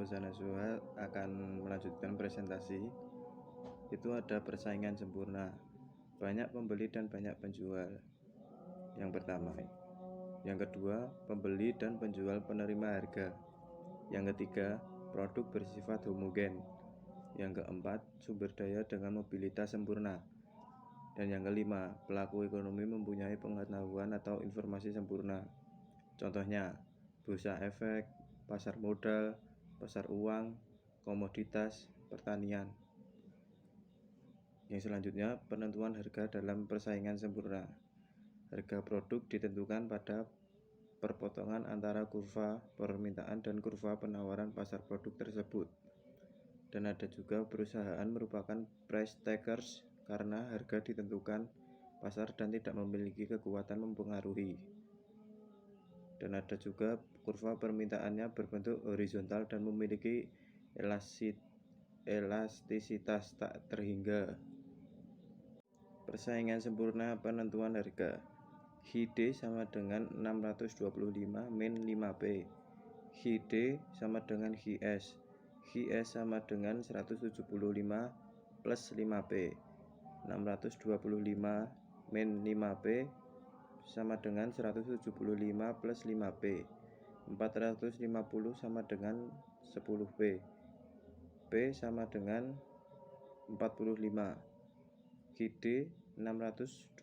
Fauzan Azwa akan melanjutkan presentasi. Itu ada persaingan sempurna, banyak pembeli dan banyak penjual. Yang pertama. Yang kedua, pembeli dan penjual penerima harga. Yang ketiga, produk bersifat homogen. Yang keempat, sumber daya dengan mobilitas sempurna. Dan yang kelima, pelaku ekonomi mempunyai pengetahuan atau informasi sempurna. Contohnya, bursa efek, pasar modal, pasar uang, komoditas, pertanian. Yang selanjutnya, penentuan harga dalam persaingan sempurna. Harga produk ditentukan pada perpotongan antara kurva permintaan dan kurva penawaran pasar produk tersebut. Dan ada juga perusahaan merupakan price takers karena harga ditentukan pasar dan tidak memiliki kekuatan mempengaruhi. Dan ada juga kurva permintaannya berbentuk horizontal dan memiliki elastisitas tak terhingga. Persaingan sempurna penentuan harga. HID sama dengan 625 min 5P. HID sama dengan HIS. HIS sama dengan 175 plus 5P. 625 min 5P sama dengan 175 plus 5P. 450 sama dengan 10P. P sama dengan 45. HID 625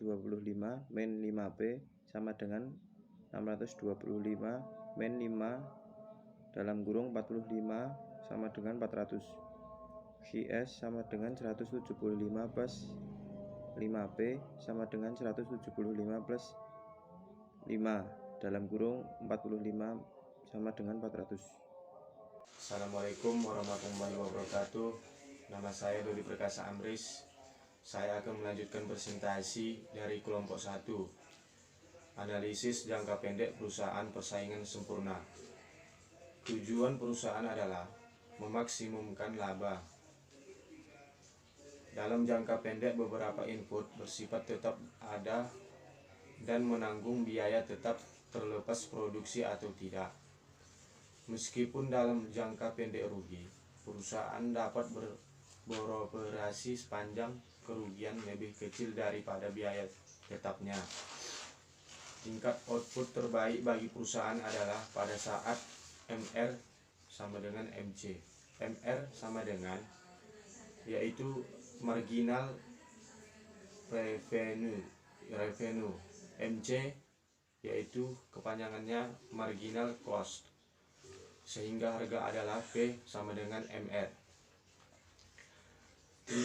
min 5P sama dengan 625 min 5 dalam kurung 45 sama dengan 400. HIS sama dengan 175 plus 5P sama dengan 175 plus 5 dalam kurung 45 sama dengan 400. Assalamualaikum warahmatullahi wabarakatuh. Nama saya Dodi Perkasa Amris. Saya akan melanjutkan presentasi dari kelompok 1, analisis jangka pendek perusahaan persaingan sempurna. Tujuan perusahaan adalah memaksimumkan laba. Dalam jangka pendek, beberapa input bersifat tetap ada dan menanggung biaya tetap terlepas produksi atau tidak. Meskipun dalam jangka pendek rugi, perusahaan dapat beroperasi sepanjang kerugian lebih kecil daripada biaya tetapnya. Tingkat output terbaik bagi perusahaan adalah pada saat MR sama dengan MC. MR sama dengan yaitu marginal revenue. MC yaitu kepanjangannya marginal cost, sehingga harga adalah P sama dengan MR. Di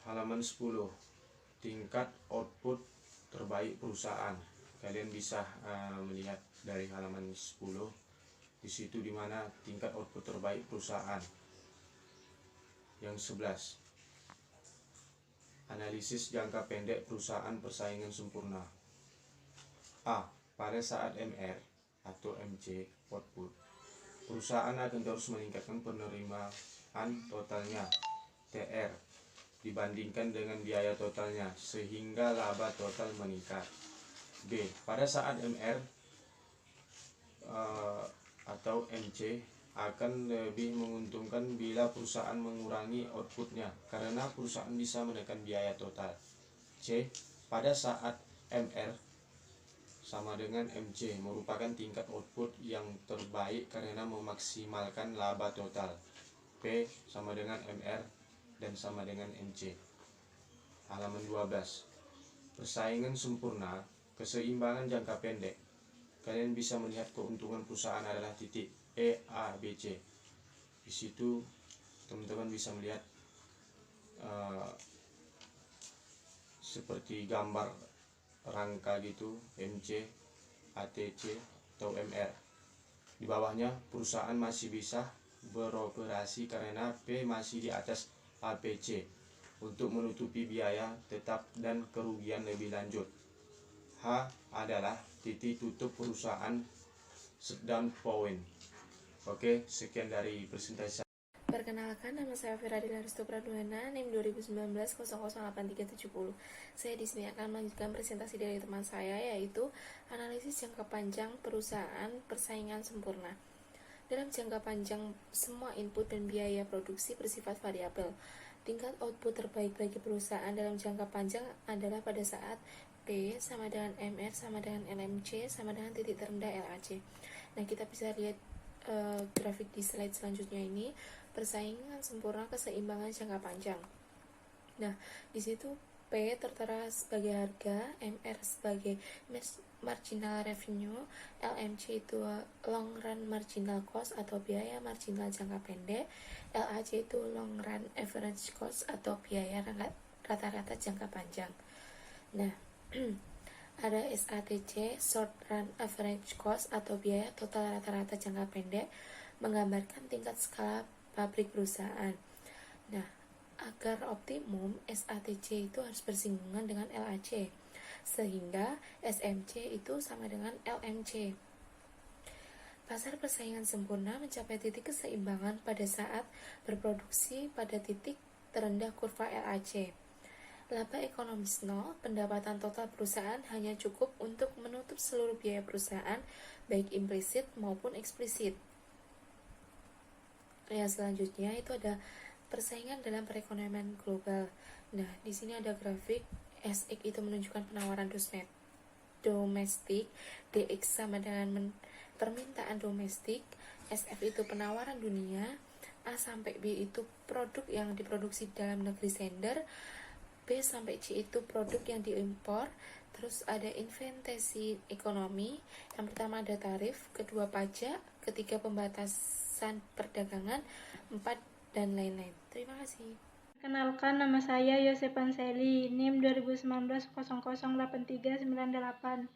halaman 10, tingkat output terbaik perusahaan. Kalian bisa melihat dari halaman 10 di situ dimana tingkat output terbaik perusahaan. Yang 11, analisis jangka pendek perusahaan persaingan sempurna. A. Pada saat MR atau MC output, perusahaan akan terus meningkatkan penerimaan totalnya TR dibandingkan dengan biaya totalnya, sehingga laba total meningkat. B. Pada saat MR atau MC akan lebih menguntungkan bila perusahaan mengurangi outputnya karena perusahaan bisa menekan biaya total. C. Pada saat MR sama dengan MC merupakan tingkat output yang terbaik karena memaksimalkan laba total. P sama dengan MR dan sama dengan MC. Halaman 12, persaingan sempurna, keseimbangan jangka pendek. Kalian bisa melihat keuntungan perusahaan adalah titik E, A, B, C. Di situ teman-teman bisa melihat seperti gambar rangka gitu, MC, ATC atau MR. Di bawahnya perusahaan masih bisa beroperasi karena P masih di atas APC untuk menutupi biaya tetap dan kerugian lebih lanjut. H adalah titik tutup perusahaan shutdown point. Oke, sekian dari presentasi. Perkenalkan, nama saya Fira Dilaristo Pradwana, NIM 2019-008370. Saya di sini akan melanjutkan presentasi dari teman saya, yaitu analisis jangka panjang perusahaan persaingan sempurna. Dalam jangka panjang, semua input dan biaya produksi bersifat variabel. Tingkat output terbaik bagi perusahaan dalam jangka panjang adalah pada saat P sama dengan MR sama dengan LMC sama dengan titik terendah LAC. Nah, kita bisa lihat grafik di slide selanjutnya ini, persaingan sempurna keseimbangan jangka panjang. Nah, di situ P tertera sebagai harga, MR sebagai marginal revenue, LMC itu long run marginal cost atau biaya marginal jangka pendek, LAC itu long run average cost atau biaya rata-rata jangka panjang. Nah, ada SATC, short run average cost atau biaya total rata-rata jangka pendek, menggambarkan tingkat skala pabrik perusahaan. Nah, agar optimum, SATC itu harus bersinggungan dengan LAC, sehingga SMC itu sama dengan LMC. Pasar persaingan sempurna mencapai titik keseimbangan pada saat berproduksi pada titik terendah kurva LAC. Laba ekonomis nol, pendapatan total perusahaan hanya cukup untuk menutup seluruh biaya perusahaan, baik implisit maupun eksplisit. Yang selanjutnya itu ada persaingan dalam perekonomian global. Nah, di sini ada grafik SX itu menunjukkan penawaran domestik, DX sama dengan permintaan domestik, SF itu penawaran dunia, A sampai B itu produk yang diproduksi dalam negeri sender, B sampai C itu produk yang diimpor. Terus ada investasi ekonomi, yang pertama ada tarif, kedua pajak, ketiga pembatasan perdagangan, 4 dan lain-lain. Terima kasih. Kenalkan, nama saya Yosef Anseli, NIM 2019008398.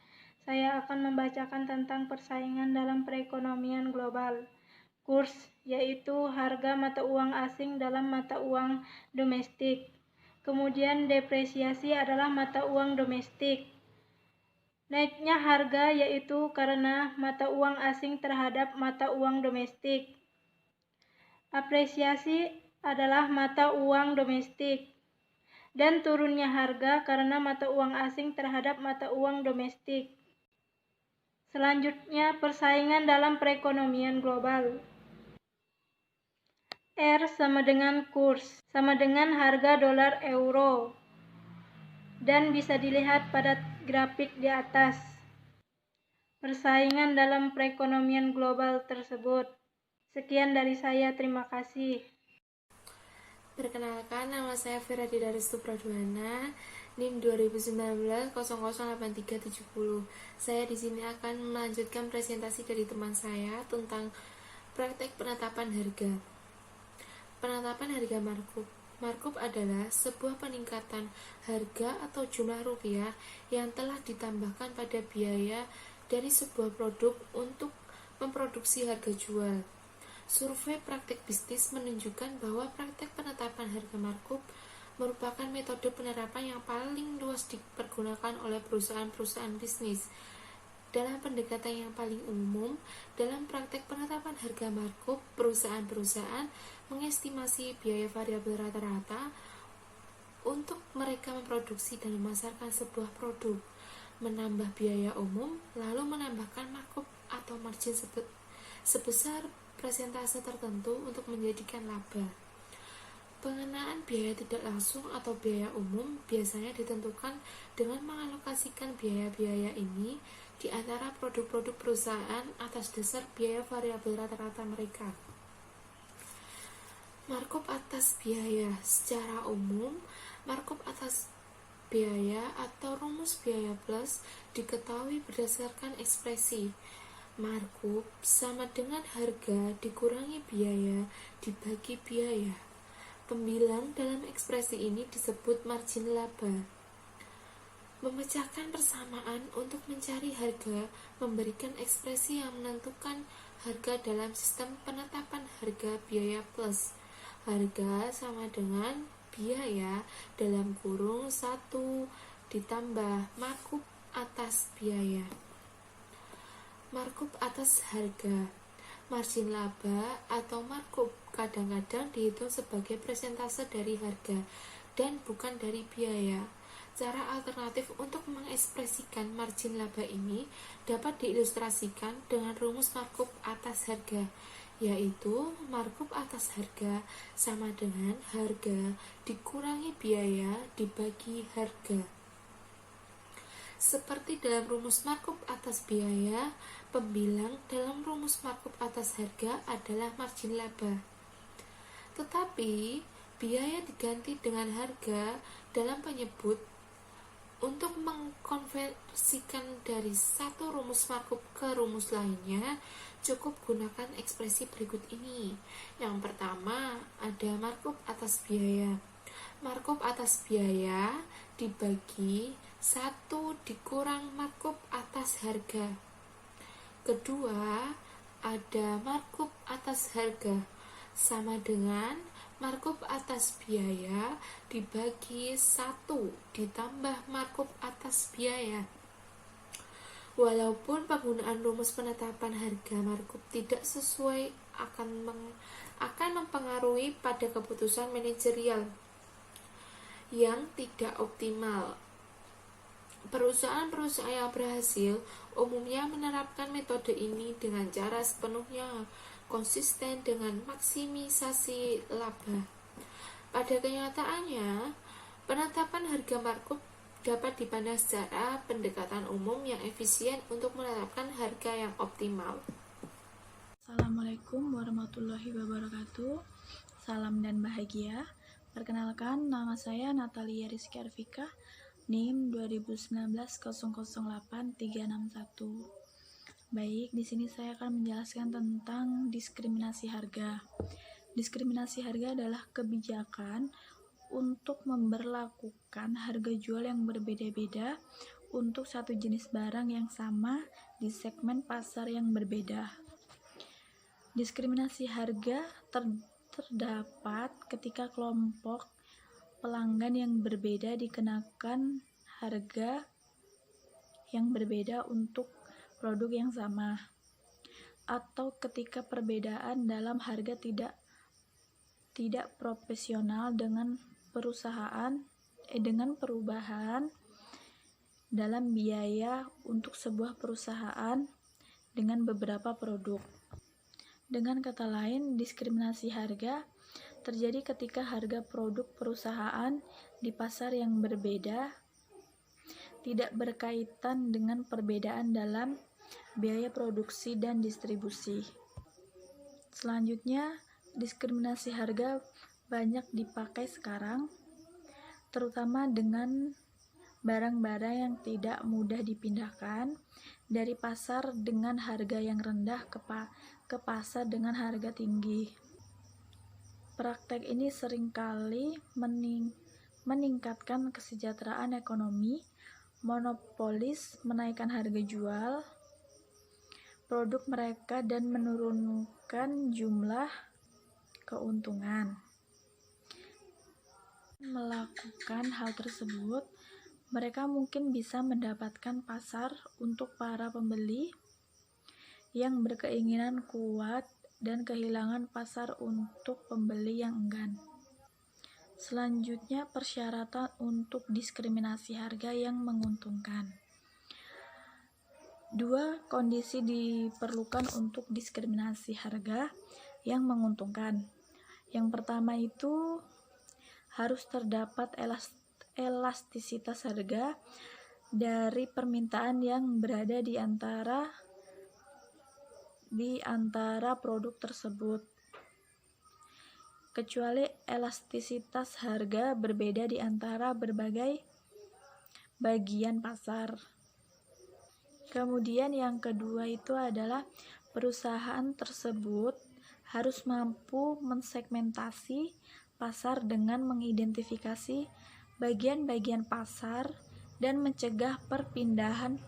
Saya akan membacakan tentang persaingan dalam perekonomian global. Kurs, yaitu harga mata uang asing dalam mata uang domestik. Kemudian depresiasi adalah mata uang domestik. Naiknya harga yaitu karena mata uang asing terhadap mata uang domestik. Apresiasi adalah mata uang domestik. Dan turunnya harga karena mata uang asing terhadap mata uang domestik. Selanjutnya, persaingan dalam perekonomian global. R sama dengan kurs, sama dengan harga dolar euro. Dan bisa dilihat pada grafik di atas. Persaingan dalam perekonomian global tersebut. Sekian dari saya, terima kasih. Perkenalkan, nama saya Feradila Restu Pradwana, NIM 2019008370. Saya di sini akan melanjutkan presentasi dari teman saya tentang praktek penetapan harga. Penetapan harga markup. Markup adalah sebuah peningkatan harga atau jumlah rupiah yang telah ditambahkan pada biaya dari sebuah produk untuk memproduksi harga jual. Survei praktik bisnis menunjukkan bahwa praktek penetapan harga markup merupakan metode penerapan yang paling luas dipergunakan oleh perusahaan-perusahaan bisnis. Dalam pendekatan yang paling umum, dalam praktek penetapan harga markup, perusahaan-perusahaan mengestimasi biaya variabel rata-rata untuk mereka memproduksi dan memasarkan sebuah produk, menambah biaya umum, lalu menambahkan markup atau margin sebesar persentase tertentu untuk menjadikan laba. Pengenaan biaya tidak langsung atau biaya umum biasanya ditentukan dengan mengalokasikan biaya-biaya ini di antara produk-produk perusahaan atas dasar biaya variabel rata-rata mereka. Markup atas biaya. Secara umum, markup atas biaya atau rumus biaya plus diketahui berdasarkan ekspresi markup sama dengan harga dikurangi biaya dibagi biaya. Pembilang dalam ekspresi ini disebut margin laba. Memecahkan persamaan untuk mencari harga memberikan ekspresi yang menentukan harga dalam sistem penetapan harga biaya plus. Harga sama dengan biaya dalam kurung 1 ditambah markup atas biaya. Markup atas harga. Margin laba atau markup kadang-kadang dihitung sebagai persentase dari harga dan bukan dari biaya. Cara alternatif untuk mengekspresikan margin laba ini dapat diilustrasikan dengan rumus markup atas harga, yaitu markup atas harga sama dengan harga dikurangi biaya dibagi harga. Seperti dalam rumus markup atas biaya, pembilang dalam rumus markup atas harga adalah margin laba. Tetapi, biaya diganti dengan harga dalam penyebut. Untuk mengkonversikan dari satu rumus markup ke rumus lainnya, cukup gunakan ekspresi berikut ini. Yang pertama, ada markup atas biaya. Markup atas biaya dibagi 1 dikurang markup atas harga. Kedua, ada markup atas harga sama dengan markup atas biaya dibagi 1 ditambah markup atas biaya. Walaupun penggunaan rumus penetapan harga markup tidak sesuai akan mempengaruhi pada keputusan manajerial yang tidak optimal. Perusahaan-perusahaan yang berhasil umumnya menerapkan metode ini dengan cara sepenuhnya konsisten dengan maksimisasi laba. Pada kenyataannya, penetapan harga markup dapat dipandang secara pendekatan umum yang efisien untuk menetapkan harga yang optimal. Assalamualaikum warahmatullahi wabarakatuh. Salam dan bahagia. Perkenalkan, nama saya Natalia Rizky Arfika, NIM 2019008361. Baik, di sini saya akan menjelaskan tentang diskriminasi harga. Diskriminasi harga adalah kebijakan untuk memberlakukan harga jual yang berbeda-beda untuk satu jenis barang yang sama di segmen pasar yang berbeda. Diskriminasi harga terdapat ketika kelompok pelanggan yang berbeda dikenakan harga yang berbeda untuk produk yang sama, atau ketika perbedaan dalam harga tidak proporsional dengan perubahan dalam biaya untuk sebuah perusahaan dengan beberapa produk. Dengan kata lain, diskriminasi harga terjadi ketika harga produk perusahaan di pasar yang berbeda tidak berkaitan dengan perbedaan dalam biaya produksi dan distribusi. Selanjutnya, diskriminasi harga banyak dipakai sekarang, terutama dengan barang-barang yang tidak mudah dipindahkan dari pasar dengan harga yang rendah ke pasar dengan harga tinggi. Praktek ini seringkali meningkatkan kesejahteraan ekonomi, monopolis menaikkan harga jual produk mereka dan menurunkan jumlah keuntungan. Melakukan hal tersebut, mereka mungkin bisa mendapatkan pasar untuk para pembeli yang berkeinginan kuat dan kehilangan pasar untuk pembeli yang enggan. Selanjutnya, persyaratan untuk diskriminasi harga yang menguntungkan. 2 kondisi diperlukan untuk diskriminasi harga yang menguntungkan. Yang pertama itu harus terdapat elastisitas harga dari permintaan yang berada di antara produk tersebut. Kecuali elastisitas harga berbeda di antara berbagai bagian pasar. Kemudian yang kedua itu adalah perusahaan tersebut harus mampu mensegmentasi pasar dengan mengidentifikasi bagian-bagian pasar dan mencegah perpindahan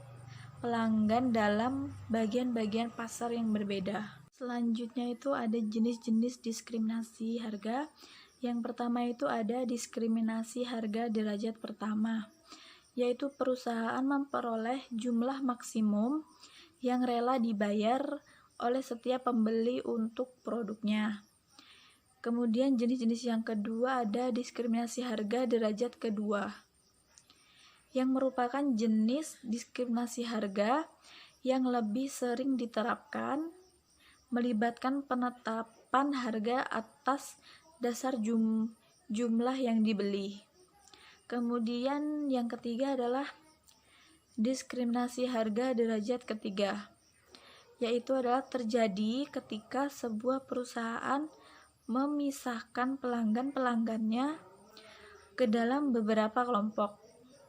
pelanggan dalam bagian-bagian pasar yang berbeda. Selanjutnya itu ada jenis-jenis diskriminasi harga. Yang pertama itu ada diskriminasi harga derajat pertama, yaitu perusahaan memperoleh jumlah maksimum yang rela dibayar oleh setiap pembeli untuk produknya. Kemudian jenis-jenis yang kedua ada diskriminasi harga derajat kedua, yang merupakan jenis diskriminasi harga yang lebih sering diterapkan, melibatkan penetapan harga atas dasar jumlah yang dibeli. Kemudian yang ketiga adalah diskriminasi harga derajat ketiga, yaitu adalah terjadi ketika sebuah perusahaan memisahkan pelanggan-pelanggannya ke dalam beberapa kelompok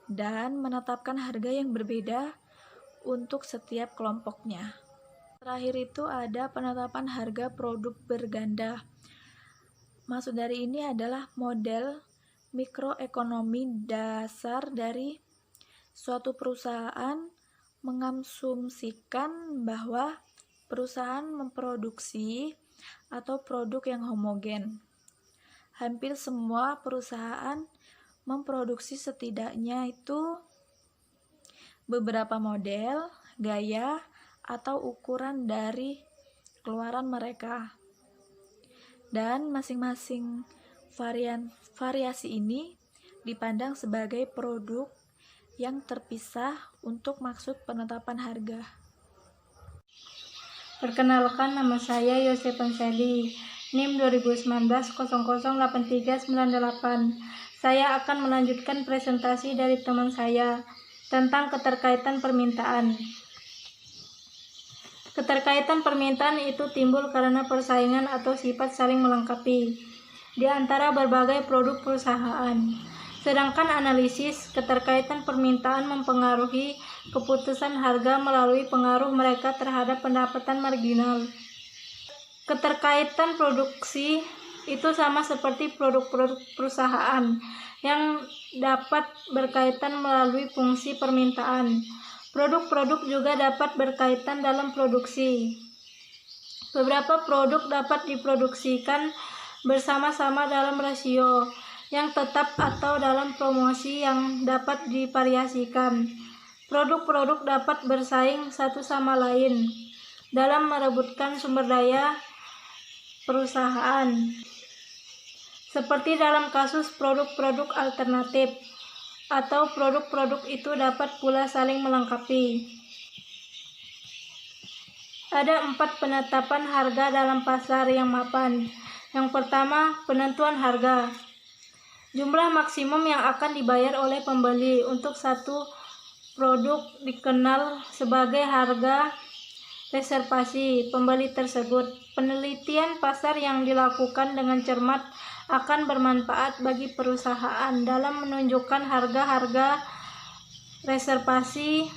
dan menetapkan harga yang berbeda untuk setiap kelompoknya. Terakhir itu ada penetapan harga produk berganda. Maksud dari ini adalah model mikroekonomi dasar dari suatu perusahaan mengasumsikan bahwa perusahaan memproduksi atau produk yang homogen. Hampir semua perusahaan memproduksi setidaknya itu beberapa model, gaya, atau ukuran dari keluaran mereka. Dan masing-masing variasi ini dipandang sebagai produk yang terpisah untuk maksud penetapan harga. Perkenalkan, nama saya Yosef Anseli, NIM 2019 008398. Saya akan melanjutkan presentasi dari teman saya tentang keterkaitan permintaan. Keterkaitan permintaan itu timbul karena persaingan atau sifat saling melengkapi di antara berbagai produk perusahaan. Sedangkan analisis keterkaitan permintaan mempengaruhi keputusan harga melalui pengaruh mereka terhadap pendapatan marginal. Keterkaitan produksi itu sama seperti produk-produk perusahaan yang dapat berkaitan melalui fungsi permintaan. Produk-produk juga dapat berkaitan dalam produksi. Beberapa produk dapat diproduksikan bersama-sama dalam rasio yang tetap atau dalam promosi yang dapat divariasikan. Produk-produk dapat bersaing satu sama lain dalam merebutkan sumber daya perusahaan. Seperti dalam kasus produk-produk alternatif, atau produk-produk itu dapat pula saling melengkapi. Ada 4 penetapan harga dalam pasar yang mapan. Yang pertama, penentuan harga. Jumlah maksimum yang akan dibayar oleh pembeli untuk satu produk dikenal sebagai harga reservasi pembeli tersebut. Penelitian pasar yang dilakukan dengan cermat akan bermanfaat bagi perusahaan dalam menunjukkan harga-harga reservasi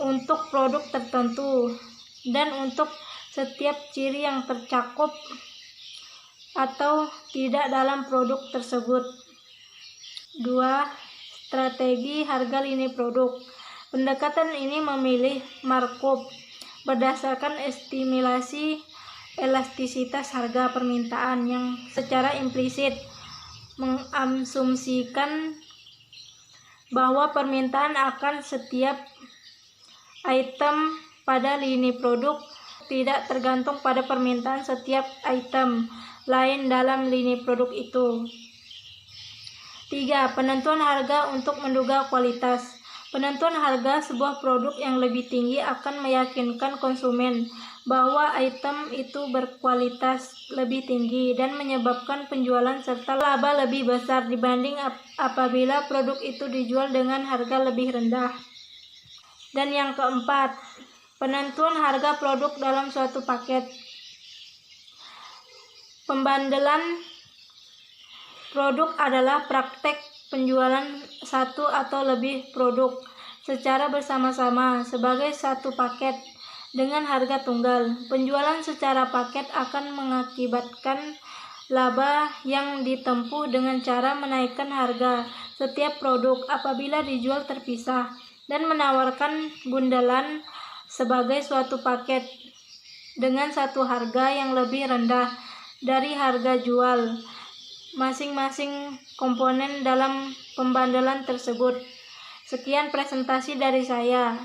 untuk produk tertentu dan untuk setiap ciri yang tercakup atau tidak dalam produk tersebut. 2. Strategi harga lini produk. Pendekatan ini memilih markup berdasarkan estimasi elastisitas harga permintaan yang secara implisit mengasumsikan bahwa permintaan akan setiap item pada lini produk tidak tergantung pada permintaan setiap item lain dalam lini produk itu. 3. Penentuan harga untuk menduga kualitas. Penentuan harga sebuah produk yang lebih tinggi akan meyakinkan konsumen bahwa item itu berkualitas lebih tinggi dan menyebabkan penjualan serta laba lebih besar dibanding apabila produk itu dijual dengan harga lebih rendah. Dan yang keempat, penentuan harga produk dalam suatu paket. Pembandelan produk adalah praktek penjualan satu atau lebih produk secara bersama-sama sebagai satu paket dengan harga tunggal. Penjualan secara paket akan mengakibatkan laba yang ditempuh dengan cara menaikkan harga setiap produk apabila dijual terpisah dan menawarkan bundelan sebagai suatu paket dengan satu harga yang lebih rendah dari harga jual masing-masing komponen dalam pembandelan tersebut. Sekian presentasi dari saya.